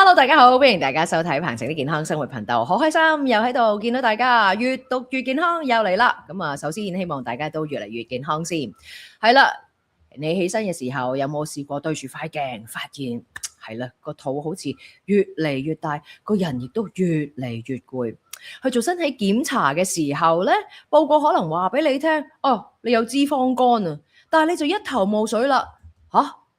Hello，大家好，歡迎大家收睇彭程的健康生活頻道，好開心又喺度見到大家，越讀越健康又嚟啦。咁啊，首先希望大家都越嚟越健康先。係啦，你起身嘅時候有冇試過對住塊鏡，發現係啦個肚好似越嚟越大，個人亦都越嚟越攰。去做身體檢查嘅時候咧，報告可能話俾你聽，哦，你有脂肪肝啊，但係你就一頭霧水啦。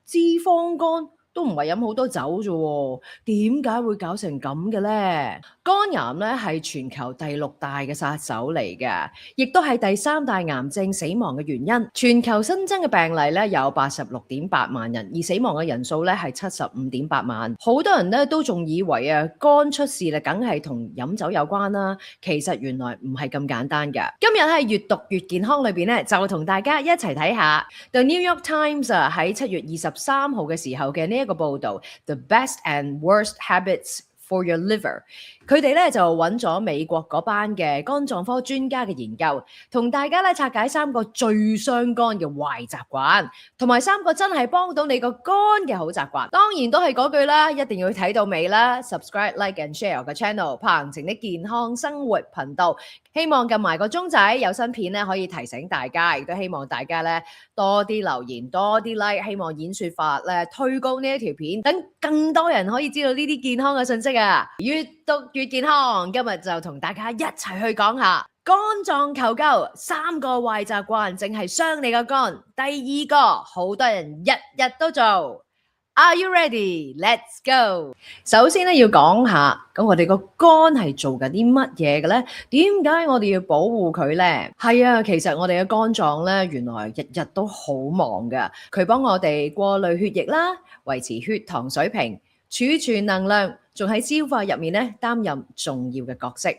脂肪肝都唔係飲好多酒啫喎，點解會搞成咁嘅咧？肝癌咧係全球第6大嘅殺手嚟嘅，亦都係第3大癌症死亡嘅原因。全球新增嘅病例咧有86.8萬人，而死亡嘅人數咧係75.8萬。好多人咧都仲以為肝出事咧梗係同飲酒有關啦，其實原來唔係咁簡單㗎。今日喺越讀越健康裏邊咧，就同大家一齊睇下 The New York Times 喺7月23號嘅時候嘅呢一個報導 The Best and Worst Habits for Your Liver。佢哋咧就揾咗美國嗰班嘅肝臟科專家嘅研究，同大家咧拆解3個最傷肝嘅壞習慣，同埋3個真係幫到你個肝嘅好習慣。當然都係嗰句啦，一定要睇到尾啦。Subscribe、like and share 個 channel，彭程的健康生活頻道。希望撳埋個鐘仔，有新片咧可以提醒大家，亦都希望大家咧多啲留言，多啲 like， 希望演說法咧推高呢一條片，等更多人可以知道呢啲健康嘅信息啊！越讀越健康，今日就同大家一齊去講下肝臟求救3個壞習慣，淨係傷你個肝。第2個，好多人日日都做。Are you ready? Let's go！ 首先咧要講下，咁我哋個肝係做緊啲乜嘢嘅咧？點解我哋要保護佢咧？係啊，其實我哋嘅肝臟咧，原來日日都好忙噶。佢幫我哋過濾血液啦，維持血糖水平，儲存能量，仲喺消化入面咧擔任重要嘅角色。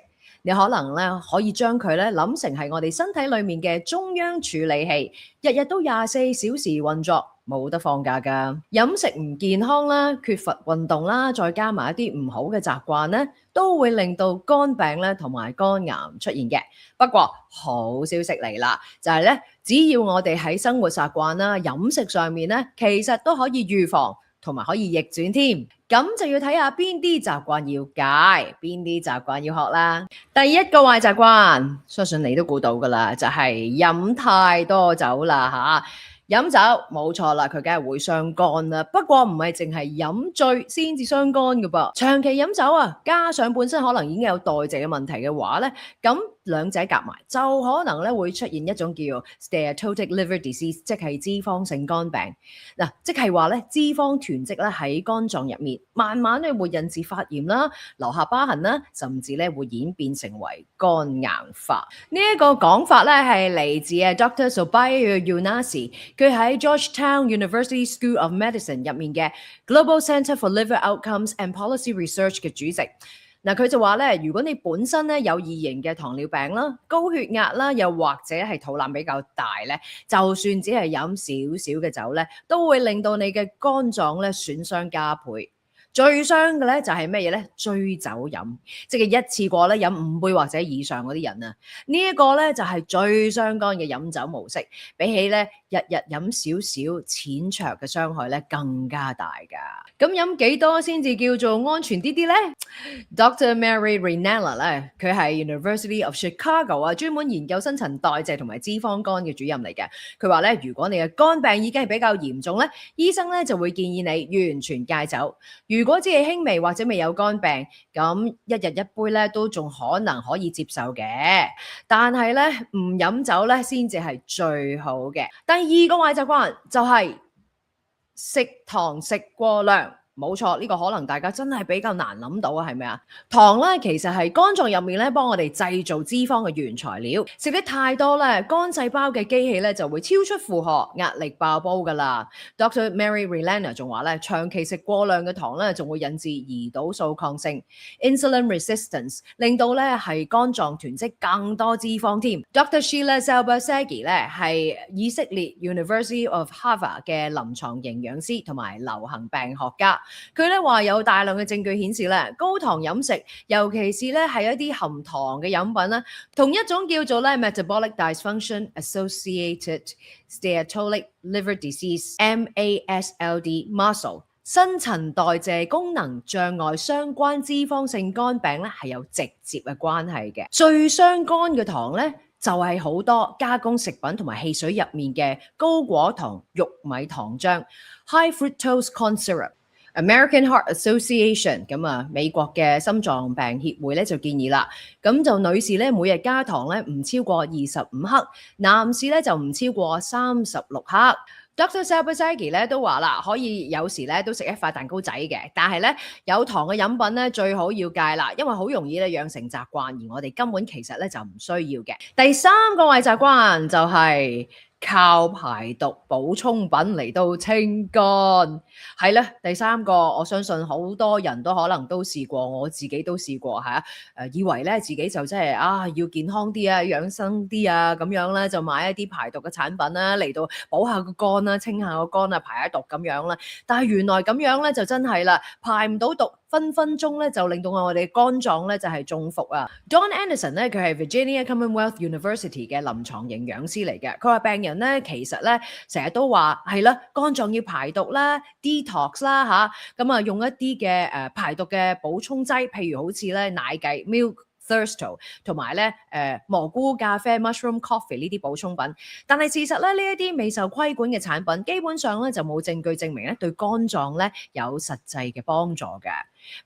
你可能咧可以將佢咧諗成係我哋身體裏面嘅中央處理器，日日都24小時運作，冇得放假㗎。飲食唔健康啦，缺乏運動啦，再加埋一啲唔好嘅習慣咧，都會令到肝病咧同埋肝癌出現嘅。不過好消息嚟啦，就係咧，只要我哋喺生活習慣啦、飲食上面咧，其實都可以預防同埋可以逆轉添。咁就要睇下邊啲習慣要戒，邊啲習慣要學啦。第1個壞習慣，相信你都估到㗎啦，就係飲太多酒啦嚇。飲酒冇錯啦，佢梗係會傷肝啦。不過唔係淨係飲醉先至傷肝㗎噃，長期飲酒啊，加上本身可能已經有代謝嘅問題嘅話咧，咁兩者夾埋就可能咧會出現一種叫 steatotic liver disease， 即係脂肪性肝病。嗱，即係話咧脂肪囤積咧喺肝臟入面，慢慢咧會引致發炎啦、留下疤痕啦，甚至咧會演變成為肝硬化。呢一個講法咧係嚟自Dr. Sobair Younossi。佢喺 Georgetown University School of Medicine 入面嘅 Global Center for Liver Outcomes and Policy Research 嘅主席。嗱，佢就話咧，如果你本身咧有二型嘅糖尿病啦、高血壓啦，又或者係肚腩比較大咧，就算只係飲少少嘅酒咧，都會令到你嘅肝臟咧損傷加倍。最傷嘅咧就係咩嘢咧？追酒飲，即係一次過咧飲5杯或者以上嗰啲人啊，呢一個咧就係最傷肝嘅飲酒模式，比起咧日日飲少少淺酌嘅傷害咧更加大㗎。咁飲幾多先至叫做安全啲啲咧？Dr. Mary Rinella 咧，佢係 University of Chicago 啊，專門研究新陳代謝同埋脂肪肝嘅主任嚟嘅。佢話咧，如果你嘅肝病已經係比較嚴重咧，醫生咧就會建議你完全戒酒。如果只係輕微或者未有肝病，咁一日一杯咧都仲可以接受嘅。但係咧唔飲酒咧先至係最好嘅。第2個壞習慣就係食糖食過量。冇錯，呢個可能大家真係比較難諗到啊，係咪啊？糖咧其實係肝臟入面咧幫我哋製造脂肪嘅原材料，食得太多咧，肝細胞嘅機器咧就會超出負荷，壓力爆煲噶啦。Dr. Mary Rinella 仲話咧，長期食過量嘅糖咧，仲會引致胰島素抗性 （insulin resistance），令到咧係肝臟囤積更多脂肪添。Dr. Sheila Zalbasagi 咧係以色列 University of Harvard 嘅臨床營養師同埋流行病學家。佢咧話有大量嘅證據顯示咧，高糖飲食，尤其是咧係一啲含糖嘅飲品啦，同一種叫做咧 metabolic dysfunction associated steatotic liver disease (MASLD) muscle 新陳代謝功能障礙相關脂肪性肝病咧係有直接嘅關係嘅。最傷肝嘅糖咧就係好多加工食品同埋汽水入面嘅高果糖玉米糖漿 （high fructose corn syrup）。American Heart Association 咁啊，美國嘅心臟病協會咧就建議啦，咁就女士咧每日加糖咧唔超過25克，男士咧就唔超過36克。Dr. Selbesky 咧都話啦，可以有時咧都食一塊蛋糕仔嘅，但係咧有糖嘅飲品咧最好要戒啦，因為好容易咧養成習慣，而我哋根本其實咧就唔需要嘅。第三個壞習慣就係靠排毒補充品嚟到清肝，係咧。第三個，我相信好多人都可能都試過，我自己都試過嚇。以為咧自己就真係要健康啲啊、養生啲啊，咁樣咧就買一啲排毒嘅產品啦，嚟到補下個肝啦、清下個肝啊、排下毒咁樣啦。但係原來咁樣咧就真係啦，排唔到毒，分分鐘咧就令到我哋肝臟咧就係中伏啊。Don Anderson 咧佢係 Virginia Commonwealth University 嘅臨床營養師嚟嘅，佢話病人咧其實咧成日都話係啦，肝臟要排毒啦、detox 啦嚇，咁用一啲嘅排毒嘅補充劑，譬如好似咧奶計 milk Thirsto 同埋咧蘑菇咖啡 mushroom coffee 呢啲補充品，但係事實咧呢一啲未受規管嘅產品，基本上咧就冇證據證明咧對肝臟咧有實際嘅幫助嘅。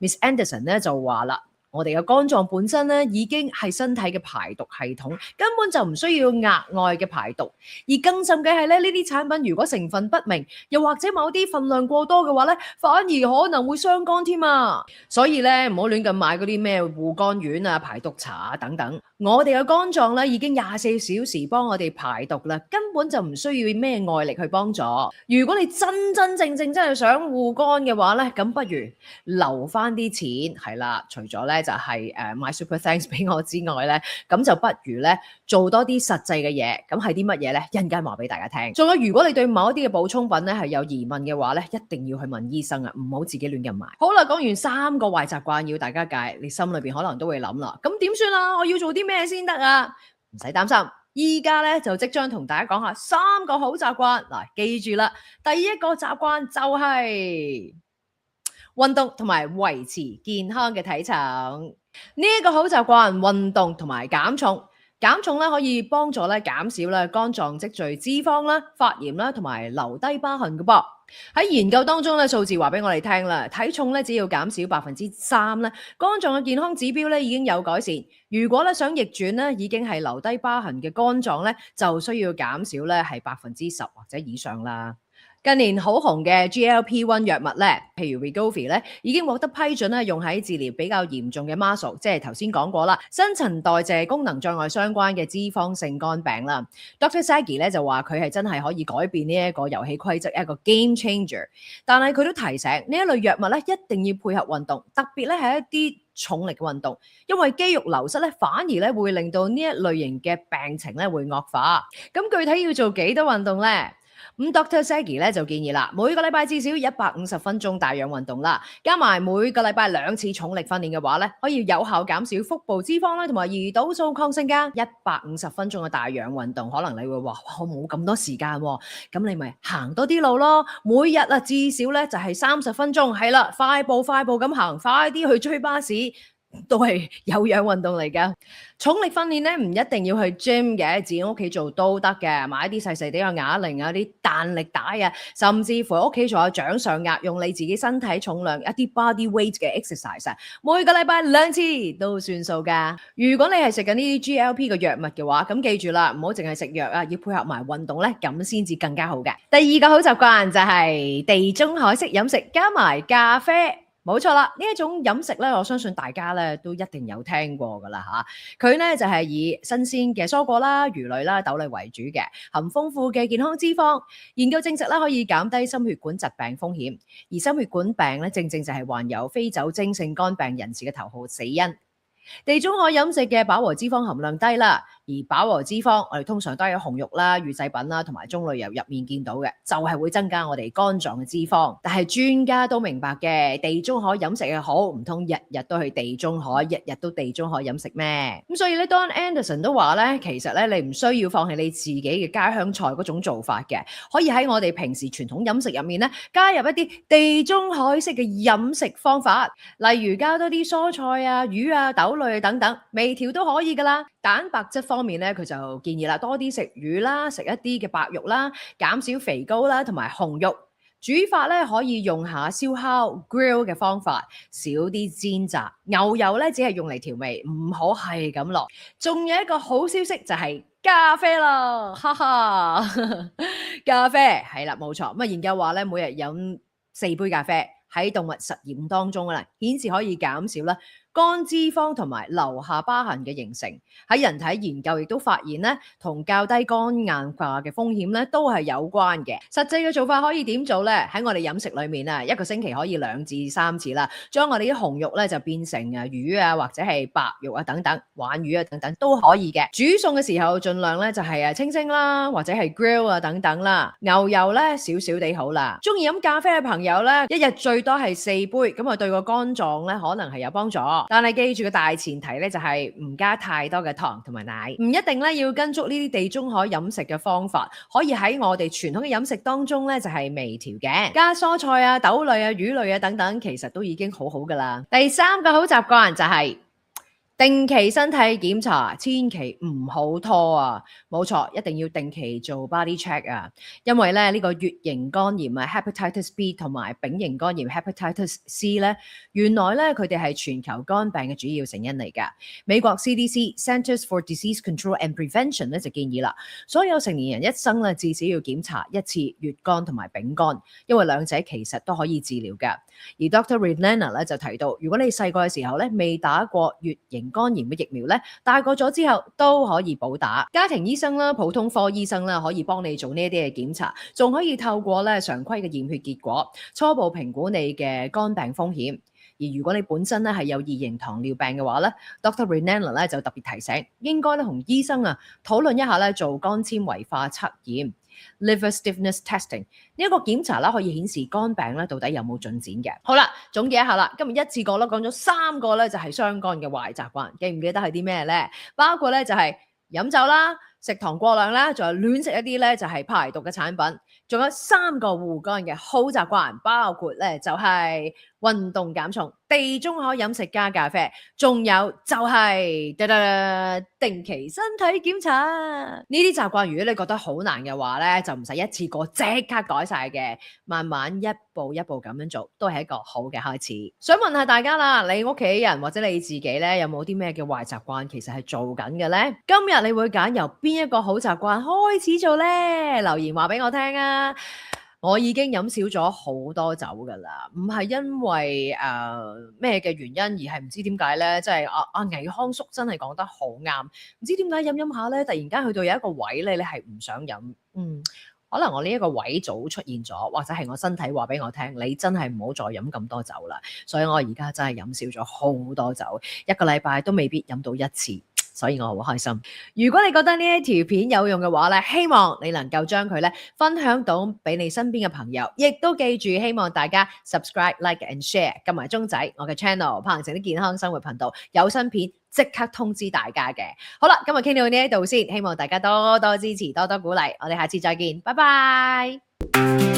Miss Anderson 咧就話啦，我哋嘅肝臟本身咧已經係身體嘅排毒系統，根本就唔需要額外嘅排毒。而更甚嘅係咧，呢啲產品如果成分不明，又或者某啲份量過多嘅話咧，反而可能會傷肝添啊！所以咧唔好亂咁買嗰啲咩護肝丸啊、排毒茶啊等等。我哋嘅肝臟咧已經24小時幫我哋排毒啦，根本就唔需要咩外力去幫助。如果你真正真係想護肝嘅話咧，咁不如留翻啲錢係啦。除咗咧就係買 Super Thanks 俾我之外咧，咁就不如咧做多啲實際嘅嘢。咁係啲乜嘢咧？一陣間話俾大家聽。仲有，如果你對某一啲嘅補充品咧係有疑問嘅話咧，一定要去問醫生啊，唔好自己亂咁買。好啦，講完3個壞習慣要大家戒，你心裏邊可能都會諗啦，咁點算啊？我要做啲咩先得啊？唔使擔心，依家咧就即將同大家講下3個好習慣。嗱，記住啦，第一個習慣就係運動同埋維持健康嘅體重。呢一個好習慣，運動同埋減重。減重咧可以幫助咧減少咧肝臟積聚脂肪啦、發炎啦，同埋留低疤痕嘅噃。喺研究當中咧，數字話俾我哋聽啦，體重咧只要減少3%咧，肝臟嘅健康指標咧已經有改善。如果咧想逆轉咧，已經係留低疤痕嘅肝臟咧，就需要減少咧係10%或者以上啦。近年好紅嘅 GLP-1 藥物咧，譬如 Wegovy 咧，已經獲得批准咧，用喺治療比較嚴重嘅 muscle， 即係頭先講過啦，新陳代謝功能障礙相關嘅脂肪性肝病啦。Dr. Saggy 咧就話佢係真係可以改變呢一個遊戲規則，一個 game changer。但係佢都提醒呢一類藥物咧，一定要配合運動，特別咧係一啲重力嘅運動，因為肌肉流失咧，反而咧會令到呢一類型嘅病情咧會惡化。咁具體要做幾多運動咧？Dr. Saggy 咧就建議啦，每個禮拜至少150分鐘大氧運動啦，加埋每個禮拜2次重力訓練嘅話咧，可以有效減少腹部脂肪啦，同埋胰島素抗性㗎。150分鐘嘅大氧運動，可能你會話我冇咁多時間喎，咁你咪行多啲路咯。每日至少咧就係30分鐘，係啦，快步咁行，快啲去追巴士。都係有氧運動嚟㗎。重力訓練咧唔一定要去 gym 嘅，自己屋企做都得嘅。買啲細細啲嘅啞鈴啊，啲彈力帶啊，甚至乎屋企做下掌上壓，用你自己身體重量一啲 body weight 嘅 exercise，每個禮拜2次都算數㗎。如果你係食緊呢啲 GLP 嘅藥物嘅話，咁記住啦，唔好淨係食藥啊，要配合埋運動咧，咁先至更加好嘅。第二個好習慣就係地中海式飲食加埋咖啡。冇錯啦，呢一種飲食咧，我相信大家咧都一定有聽過噶啦嚇。佢咧就係以新鮮嘅蔬果啦、魚類啦、豆類為主嘅，含豐富嘅健康脂肪。研究證實啦，可以減低心血管疾病風險。而心血管病咧，正正就係患有非酒精性肝病人士嘅頭號死因。地中海飲食嘅飽和脂肪含量低啦，而飽和脂肪我哋通常都係喺紅肉啦、乳製品啦同埋棕櫚油入面見到嘅，就係會增加我哋肝臟嘅脂肪。但係專家都明白嘅，地中海飲食嘅好，唔通日日都去地中海，日日都地中海飲食咩？咁所以咧 Don Anderson 都話咧，其實咧你唔需要放棄你自己嘅家鄉菜嗰種做法嘅，可以喺我哋平時傳統飲食入面咧加入一啲地中海式嘅飲食方法，例如加多啲蔬菜啊、魚啊、豆類等等，微調都可以噶啦。蛋白質方面咧，佢就建議啦，多啲食魚啦，食一啲嘅白肉啦，減少肥膏啦，同埋紅肉。煮法咧可以用下燒烤 grill 嘅方法，少啲煎炸。牛油咧只係用嚟調味，唔好係咁落。仲有一個好消息就係咖啡啦，哈哈！咖啡係啦，冇錯。咁研究話咧，每日飲4杯咖啡喺動物實驗當中啦，顯示可以減少啦肝脂肪同埋留下疤痕嘅形成。喺人體研究亦都發現咧，同較低肝硬化嘅風險咧都係有關嘅。實際嘅做法可以點做咧？喺我哋飲食裏面啊，一個星期可以2至3次啦，將我哋啲紅肉咧就變成魚啊或者係白肉啊等等，鯇魚啊等等都可以嘅。煮餸嘅時候盡量咧就係清蒸啦，或者係 grill 啊等等啦。牛油咧少少地好啦。中意飲咖啡嘅朋友咧，一日最多係4杯，咁啊對個肝臟咧可能係有幫助。但係記住個大前提咧，就係唔加太多嘅糖同埋奶，唔一定咧要跟足呢啲地中海飲食嘅方法，可以喺我哋傳統嘅飲食當中咧就係微調嘅，加蔬菜啊、豆類啊、魚類啊等等，其實都已經好好噶啦。第3個好習慣就係定期身體檢查，千祈唔好拖啊！冇錯，一定要定期做 body check 啊！因為咧呢個乙型肝炎啊 hepatitis B 同埋丙型肝炎 hepatitis C 咧，原來咧佢哋係全球肝病嘅主要成因嚟㗎。美國 CDC Centers for Disease Control and Prevention 咧就建議啦，所有成年人一生咧至少要檢查1次乙肝同埋丙肝，因為兩者其實都可以治療㗎。而 Dr. Renana 咧就提到，如果你細個嘅時候咧未打過乙型肝炎嘅疫苗咧，大個咗之後都可以補打。家庭醫生啦、普通科醫生啦，可以幫你做呢一啲嘅檢查，仲可以透過咧常規嘅驗血結果，初步評估你嘅肝病風險。而如果你本身咧係有2型糖尿病嘅話咧，Dr. Renana 咧就特別提醒，應該咧同醫生啊討論一下咧做肝纖維化測驗。Liver stiffness testing 呢一個檢查啦，可以顯示肝病咧到底有冇進展嘅。好啦，總結一下啦，今日一次過啦講咗3個咧就係傷肝嘅壞習慣，記唔記得係啲咩咧？包括咧就係飲酒啦、食糖過量啦，仲有亂食一啲咧就係排毒嘅產品，仲有3個護肝嘅好習慣，包括咧就係運動減重、地中海飲食加咖啡，仲有就係定期身體檢查。呢啲習慣如果你覺得好難嘅話咧，就唔使一次過即刻改晒嘅，慢慢一步一步咁樣做，都係一個好嘅開始。想問下大家啦，你屋企人或者你自己咧，有冇啲咩嘅壞習慣其實係做緊嘅咧？今日你會揀由邊一個好習慣開始做咧？留言話俾我聽啊！我已經飲少咗好多酒㗎啦，唔係因為咩嘅原因，而係唔知點解咧，即係阿倪康叔真係講得好啱，唔知點解飲下咧，突然間去到有一個位咧，你係唔想飲，可能我呢一個位早出現咗，或者係我身體話俾我聽，你真係唔好再飲咁多酒啦，所以我而家真係飲少咗好多酒，一個禮拜都未必飲到1次。所以我好開心。如果你覺得呢一條片有用嘅話咧，希望你能夠將佢咧分享到俾你身邊嘅朋友，亦都記住希望大家 subscribe、like and share， 撳埋鐘仔，我嘅 channel 彭晴的健康生活頻道有新片即刻通知大家嘅。好啦，今日傾到呢一度先，希望大家多多支持，多多鼓勵，我哋下次再見，拜拜。